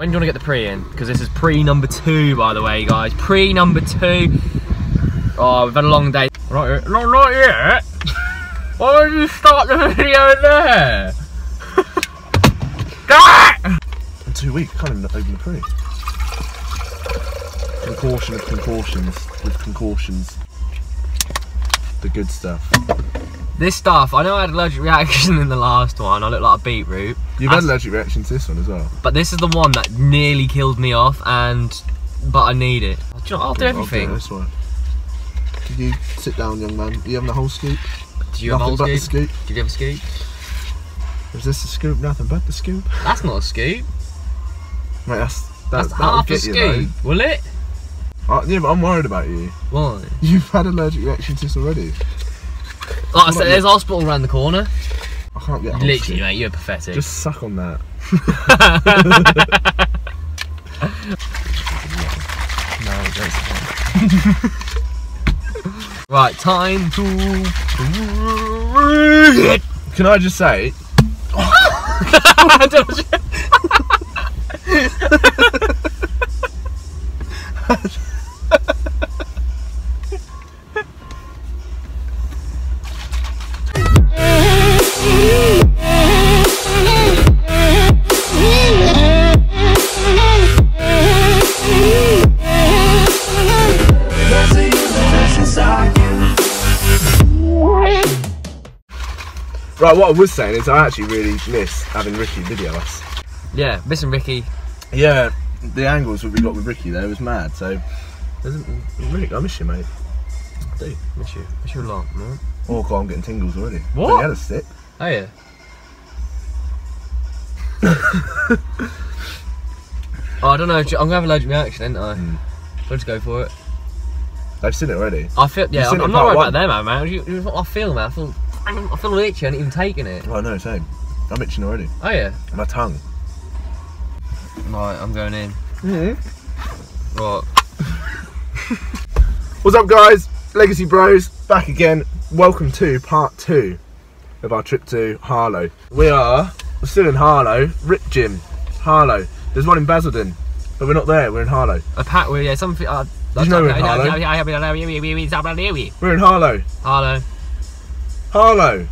When do you want to get the pre in? Because this is pre number 2, by the way, guys. Pre number 2. Oh, we've had a long day. Not yet. Why did you start the video there? In 2 weeks, can't even open the pre. Concaution of concautions with concautions. The good stuff. This stuff, I know I had an allergic reaction in the last one. I look like a beetroot. You've had allergic reaction to this one as well. But this is the one that nearly killed me off, but I need it. Do you know, I'll do everything. I'll do this one. Can you sit down, young man? Are you having a whole scoop? Do you have a whole scoop? Scoop? Did you have a scoop? Is this a scoop? Nothing but the scoop? That's not a scoop. Mate, that's half a scoop, will it? Yeah, but I'm worried about you. Why? You've had allergic reaction to this already. Like I said, there's a hospital around the corner. I can't get a Literally, scoop. mate, you're pathetic. Just suck on that. No, don't. Right, time to... Can I just say... Right, what I was saying is I actually really miss having Ricky video us. Yeah, missing Ricky. Yeah, the angles that we got with Ricky there was mad, so... I miss you, mate. I do, miss you. Miss you a lot, man. Oh God, I'm getting tingles already. What? You had a sip. Oh yeah. Oh, I don't know, I'm gonna have an allergic reaction, ain't I? So just go for it. I've seen it already. I feel, yeah, I'm not worried about them, man. I feel, man. I feel itchy, I ain't even taking it. Oh no, same. I'm itching already. Oh yeah? My tongue. Right, I'm going in. Right. What's up, guys? Legacy Bros, back again. Welcome to part 2 of our trip to Harlow. We're still in Harlow, Rip Gym, Harlow. There's one in Basildon, but we're not there, we're in Harlow. Yeah, something... Did you know we're in Harlow? We're in Harlow. Harlow. Harlow.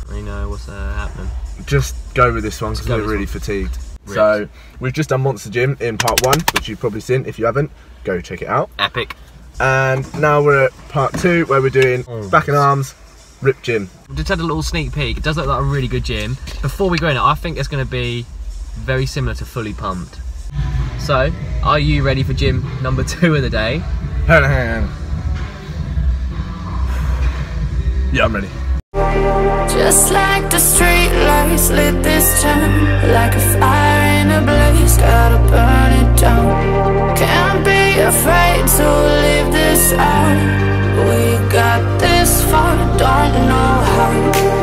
I know what's happening. Just go with this one because we're really fatigued. So, we've just done Monster Gym in part 1, which you've probably seen. If you haven't, go check it out. Epic. And now we're at part 2 where we're doing back and arms, Rip Gym. We just had a little sneak peek. It does look like a really good gym. Before we go in, I think it's going to be very similar to Fully Pumped. So, are you ready for gym number 2 of the day? Hang on. Yeah, I'm ready. Just like the street lights lit this town, like a fire in a blaze, gotta burn it down. Can't be afraid to leave this out. We got this far, don't know how.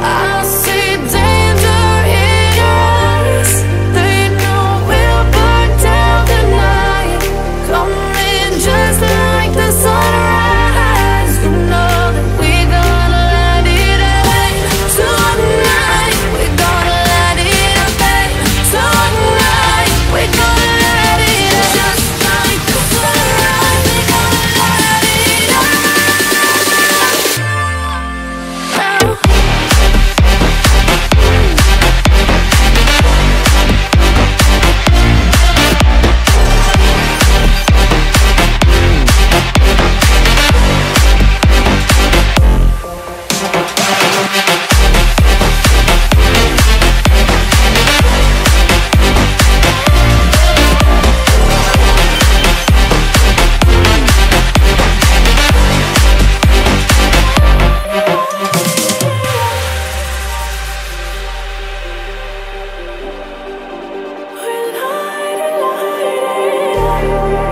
I see danger in your eyes. They know we'll burn down the night. Coming just like the sunrise. You know that we're gonna let it away. Tonight, we're gonna let it away. Tonight, we're gonna let it away. Just like the sunrise, we're gonna let it away.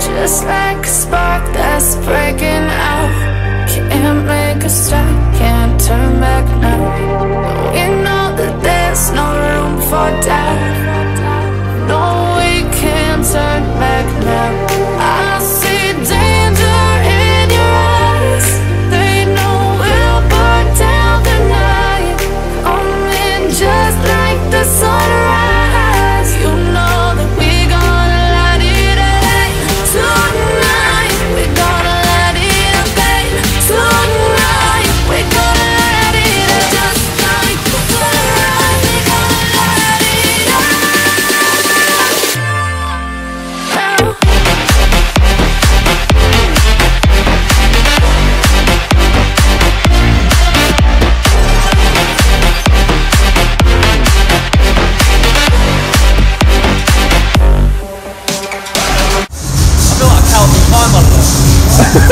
Just like a spark that's breaking out. Can't make a stop, can't turn back now. We know that there's no room for doubt. No, we can't turn back now. I see danger in your eyes. They know we'll burn down the night. Coming just like the sunrise. You know that we're gonna Just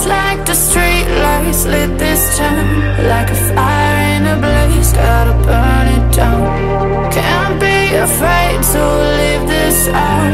like the street lights lit this town, like a fire in a blaze, gotta burn it down. Can't be afraid to leave this out.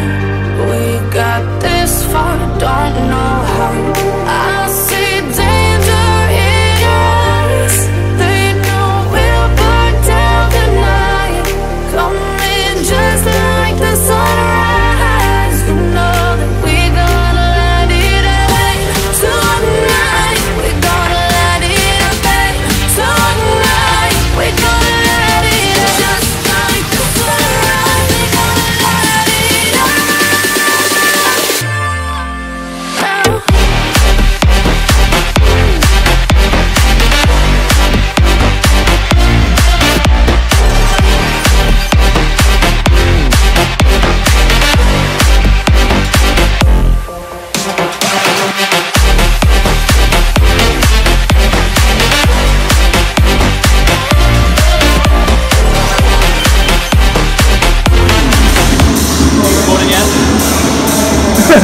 We got this far, don't know how. I see danger in your eyes. They know we'll burn down the night. Coming just like the sunrise. You know that we gonna let it rain tonight. We gonna let it rain tonight. We gonna let it just like the sunrise. We gonna let it rain.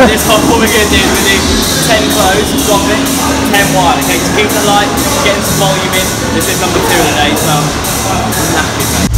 This whole what we're going to do is we're going to do 10 close, drop it, 10 wide, okay? So keep the light, getting some volume in. This is number 2 today, so knackered, mate.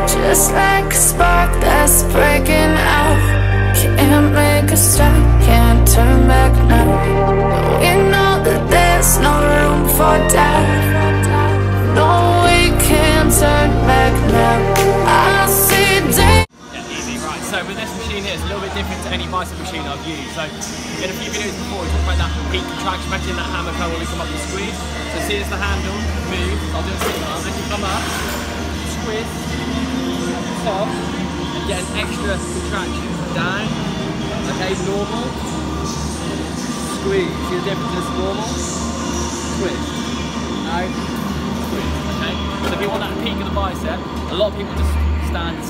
Just like a spark that's breaking out. Can't make a stop, can't turn back now. We know that there's no room for doubt. No, we can't turn back now. I see day. Yeah, easy, right. So with this machine here, it's a little bit different to any bicep machine I've used. So in a few videos before, we talked about that peak contraction, especially in that hammer curl when we come up and squeeze. So see as the handle moves, I'll do a single arm, as you come up, squeeze, top, and get an extra contraction down. Okay, normal, squeeze. See the difference? It's normal, squeeze, out, squeeze. Okay. So if you want that peak of the bicep, a lot of people just stand it,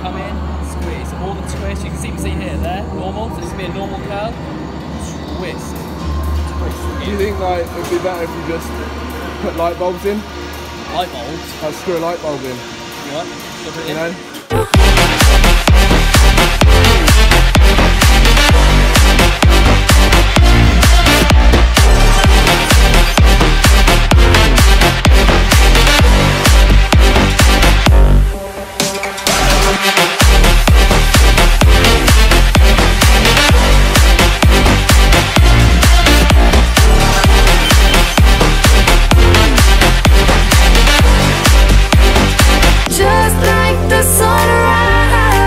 come in, squeeze. All the twist, you can see here, there, normal. So this will be a normal curl, twist. Do you think like it would be better if you just put light bulbs in? Light bulbs? Like screw a light bulb in. You know? Put it You in. know? Just like the sunrise.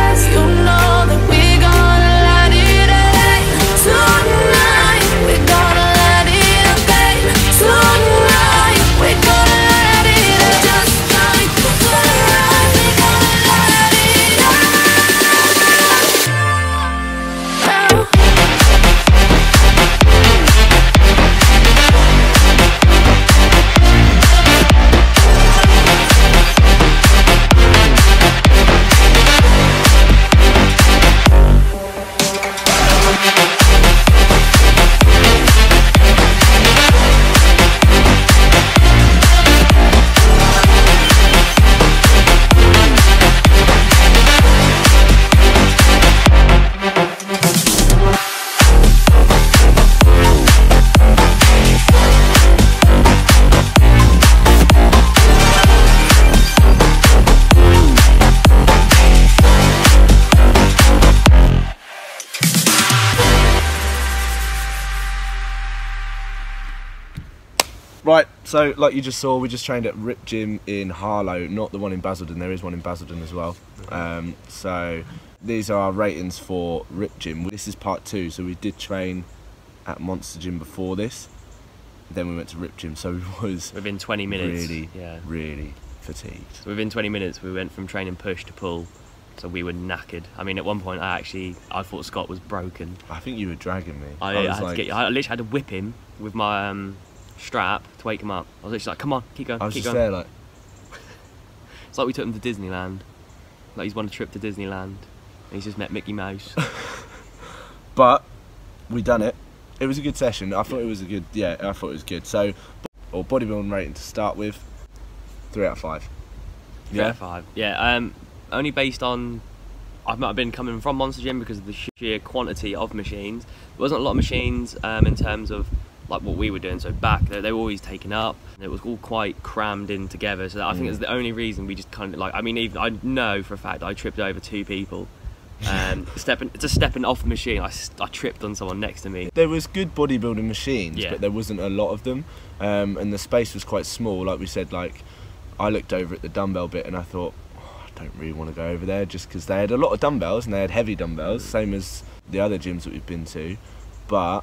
Right, so like you just saw, we just trained at Rip Gym in Harlow, not the one in Basildon. There is one in Basildon as well. So these are our ratings for Rip Gym. This is part 2, so we did train at Monster Gym before this. Then we went to Rip Gym, so we was within 20 minutes. Really fatigued. So within 20 minutes, we went from training push to pull. So we were knackered. I mean, at one point, I thought Scott was broken. I think you were dragging me. I literally had to whip him with my strap to wake him up. I was literally like, come on, keep going, I was keep just going. there like... It's like we took him to Disneyland. Like he's won a trip to Disneyland. And he's just met Mickey Mouse. But we done it. It was a good session. I thought it was a good, I thought it was good. So, or bodybuilding rating to start with, 3 out of 5. 3 out of 5. Yeah. Only based on, I might have been coming from Monster Gym because of the sheer quantity of machines. There wasn't a lot of machines in terms of like what we were doing. So back they were always taken up. It was all quite crammed in together. So I think it's the only reason we just kind of like. I mean, even I know for a fact I tripped over 2 people. Stepping off the machine, I tripped on someone next to me. There was good bodybuilding machines, but there wasn't a lot of them, and the space was quite small. Like we said, like I looked over at the dumbbell bit and I thought, I don't really want to go over there, just because they had a lot of dumbbells and they had heavy dumbbells, same as the other gyms that we've been to, but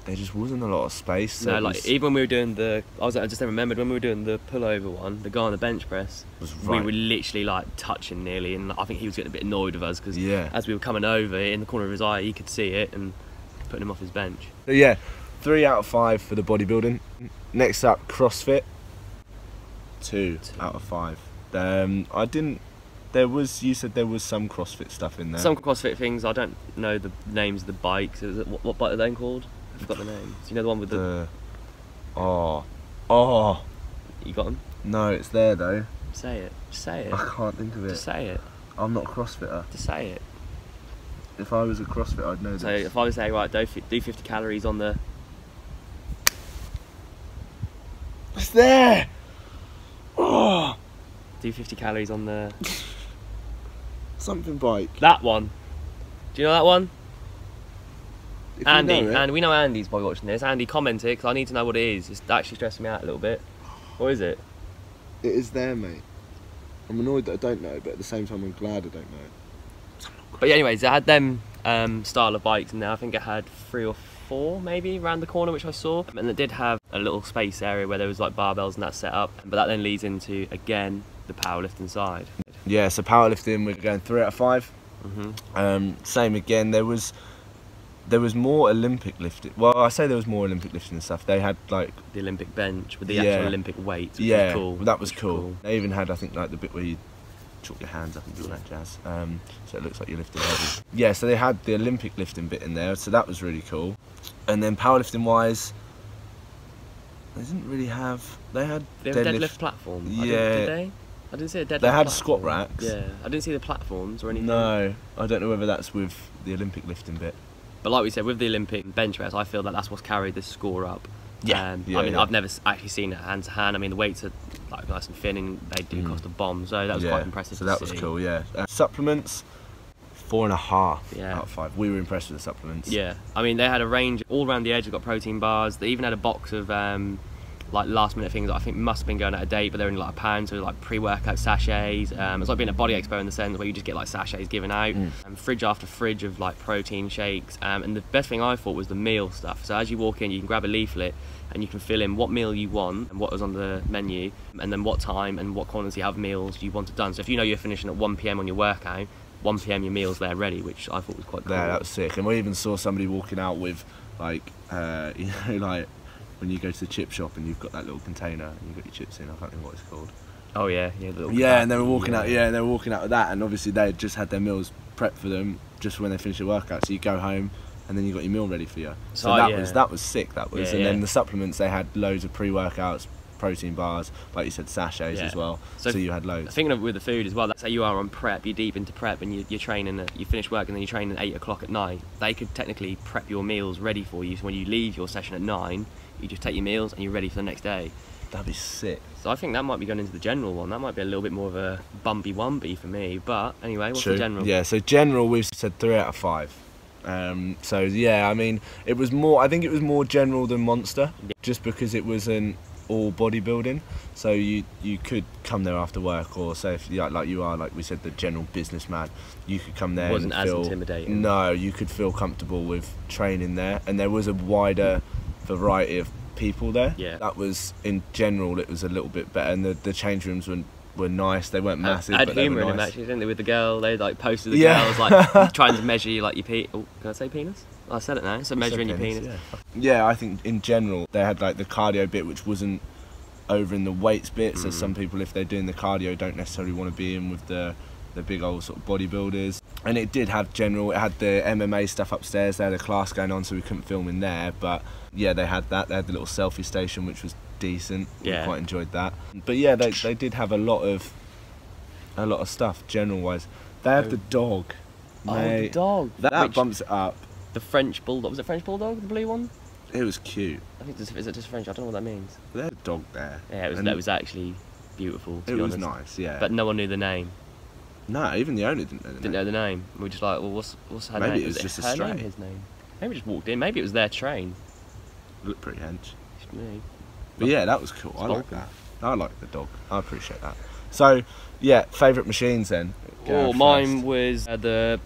there just wasn't a lot of space. So no, like even when we were doing I just remembered when we were doing the pullover one, the guy on the bench press, we were literally like touching nearly, and I think he was getting a bit annoyed with us because as we were coming over, in the corner of his eye, he could see it and putting him off his bench. So yeah, 3 out of 5 for the bodybuilding. Next up, CrossFit, 2 out of 5. You said there was some CrossFit stuff in there. Some CrossFit things. I don't know the names of the bikes. What bike are they called? I forgot the names. You know the one with the... Oh. You got them? No, it's there though. Say it. Just say it. I can't think of it. Just say it. I'm not a CrossFitter. Just say it. If I was a CrossFitter, I'd know this. So if I was saying, right, do 50 calories on the... It's there! Oh! Do 50 calories on the... Something bike. That one. Do you know that one? If Andy, you know it. and we know Andy's probably watching this. Andy, comment it, because I need to know what it is. It's actually stressing me out a little bit. What is it? It is there, mate. I'm annoyed that I don't know, but at the same time I'm glad I don't know. But yeah, anyways, it had them style of bikes in there. I think it had 3 or 4 maybe around the corner, which I saw. And it did have a little space area where there was like barbells and that set up. But that then leads into, again, the powerlifting side. Yeah, so powerlifting, we're going 3 out of 5. Same again, there was more Olympic lifting. Well, I say there was more Olympic lifting and stuff. They had like the Olympic bench with the actual Olympic weights, which was cool. That was cool. They even had, I think, like the bit where you chalk your hands up and do all that jazz. So it looks like you're lifting heavy. Yeah, so they had the Olympic lifting bit in there, so that was really cool. And then powerlifting wise, they didn't really have. They had deadlift platform. Yeah. Did they? I didn't see a deadlift They had platform. squat racks. Yeah, I didn't see the platforms or anything. No, I don't know whether that's with the Olympic lifting bit. But like we said, with the Olympic bench press, I feel that that's what's carried this score up. I mean, I've never actually seen it hand to hand. I mean, the weights are like nice and thin, and they do cost a bomb, so that was quite impressive. So that was cool, yeah. Supplements, 4.5 out of 5. We were impressed with the supplements. Yeah, I mean, they had a range all around the edge. They've got protein bars. They even had a box of like last minute things that I think must have been going out of date, but they're only like £1, so like pre-workout sachets. It's like being at Body Expo in the sense where you just get like sachets given out, fridge after fridge of like protein shakes. And the best thing I thought was the meal stuff. So as you walk in, you can grab a leaflet and you can fill in what meal you want and what was on the menu, and then what time and what quantity of meals you want it done. So if you know you're finishing at 1 PM on your workout, 1 PM your meal's there ready, which I thought was quite cool. Yeah, that was sick. And we even saw somebody walking out with like, you know, like when you go to the chip shop and you've got that little container and you've got your chips in. I can't remember what it's called. Oh yeah, and they were walking out. Yeah, and they were walking out with that, and obviously they had just had their meals prepped for them just when they finish their workout. So you go home, and then you got your meal ready for you. So that was sick. That was, and then the supplements, they had loads of pre-workouts, protein bars, like you said, sachets as well. So you had loads. Thinking of with the food as well. Say you are on prep, you're deep into prep, and you're training. You finish work, and then you train at 8 o'clock at night. They could technically prep your meals ready for you. So when you leave your session at 9. You just take your meals and you're ready for the next day. That'd be sick. So I think that might be going into the general one. That might be a little bit more of a bumpy for me. But anyway, what's the general? Yeah, so general we've said 3 out of 5. So yeah, I mean, it was more. I think it was more general than Monster, just because it wasn't. all bodybuilding, so you could come there after work, or say if like you are, like we said, the general businessman, you could come there. It wasn't as intimidating. No, you could feel comfortable with training there, and there was a wider variety of people there. Yeah, that was, in general, it was a little bit better, and the change rooms were nice. They weren't massive. I had but humour they were in them nice. actually, didn't they? With the girl, they like posted the girls like trying to measure you, like your penis. Oh, can I say penis? Oh, I said it now. So measuring your penis. Yeah, I think in general they had like the cardio bit, which wasn't over in the weights bit. So some people, if they're doing the cardio, don't necessarily want to be in with the big old sort of bodybuilders. And it did have general. It had the MMA stuff upstairs. They had a class going on, so we couldn't film in there. But yeah, they had that. They had the little selfie station, which was decent. Yeah, we quite enjoyed that. But yeah, they did have a lot of stuff general wise. They had the dog. The dog. That bumps it up. The French bulldog. Was it French bulldog, the blue one? It was cute. I think is it just French? I don't know what that means. But there's a dog there. Yeah, it was actually beautiful. To be honest. It was nice, yeah. But no one knew the name. No, even the owner didn't know the name. We were just like, well, what's her name? name? Maybe it was just a her stray. name, his name. Maybe we just walked in. Maybe it was their train. It looked pretty hench. Me. But yeah, that was cool. I like that. I like the dog. I appreciate that. So yeah, favourite machines then? Mine was the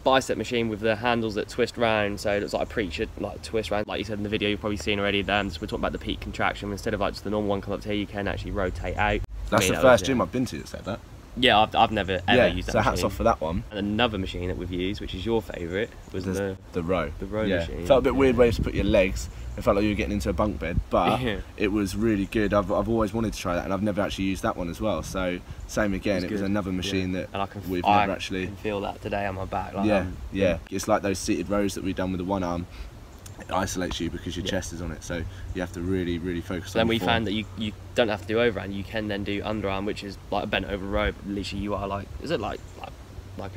bicep machine with the handles that twist round, so it looks like a preacher, like twist round. Like you said in the video, you've probably seen already. So we're talking about the peak contraction. Instead of like just the normal one come up to here, you can actually rotate out. That's the first gym I've been to that said that. Yeah, I've never ever used that. So machine. hats off for that one. And another machine that we've used, which is your favourite, was the row. The row machine. Felt a bit weird ways to put your legs. It felt like you were getting into a bunk bed, but it was really good. I've always wanted to try that, and I've never actually used that one as well. So same again, it was another machine that we've never actually. I can feel that today on my back. Like, yeah. It's like those seated rows that we've done with the one arm. It isolates you because your chest is on it, so you have to really, really focus on it. Then we found that you don't have to do overarm, you can then do underarm, which is like a bent over row, but literally you are like, is it like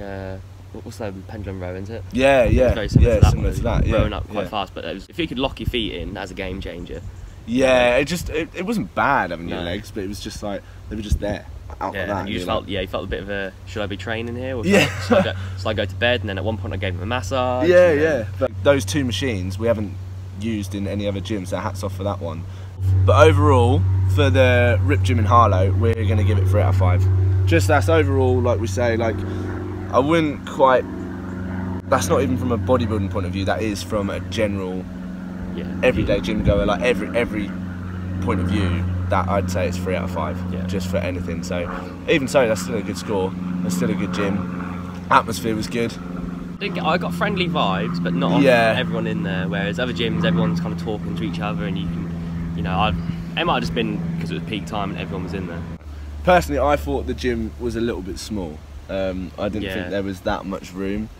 a, what's that pendulum row, isn't it? Yeah. It's very similar to that, rowing up quite fast, but if you could lock your feet in, that's a game changer. Yeah, it wasn't bad having your legs, but it was just like, they were just there. Out like that, and you felt a bit of a, should I be training here? Or yeah. So I go to bed, and then at one point I gave him a massage. Yeah. But those two machines we haven't used in any other gyms, so hats off for that one. But overall, for the Rip Gym in Harlow, we're going to give it 3 out of 5. Just that's overall, like we say, like I wouldn't quite. That's not even from a bodybuilding point of view. That is from a general, everyday gym goer, like every point of view. That I'd say it's 3 out of 5, just for anything. So even so, that's still a good score. That's still a good gym. Atmosphere was good. I got friendly vibes, but not everyone in there. Whereas other gyms, everyone's kind of talking to each other, and you can, it might have just been because it was peak time and everyone was in there. Personally, I thought the gym was a little bit small. I didn't think there was that much room.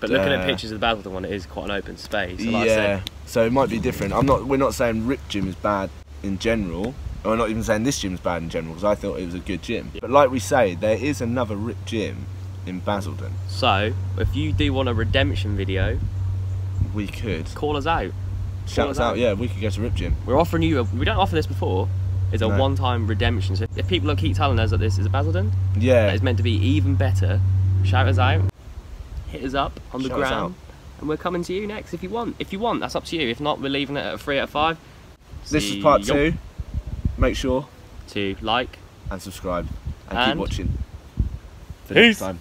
But looking at pictures of the Basildon one, it is quite an open space. So like so it might be different. We're not saying Rip Gym is bad in general. We're not even saying this gym's bad in general, because I thought it was a good gym. But like we say, there is another Rip Gym in Basildon. So, if you do want a redemption video, we could call us out. Shout us out, we could go to Rip Gym. We're offering you, we don't offer this before, it's a one-time redemption. So if people keep telling us that this is a Basildon, that it's meant to be even better, shout us out, hit us up on the ground, and we're coming to you next if you want. If you want, that's up to you. If not, we're leaving it at a 3 out of 5. This is part 2. Make sure to like and subscribe and keep watching for peace. next time.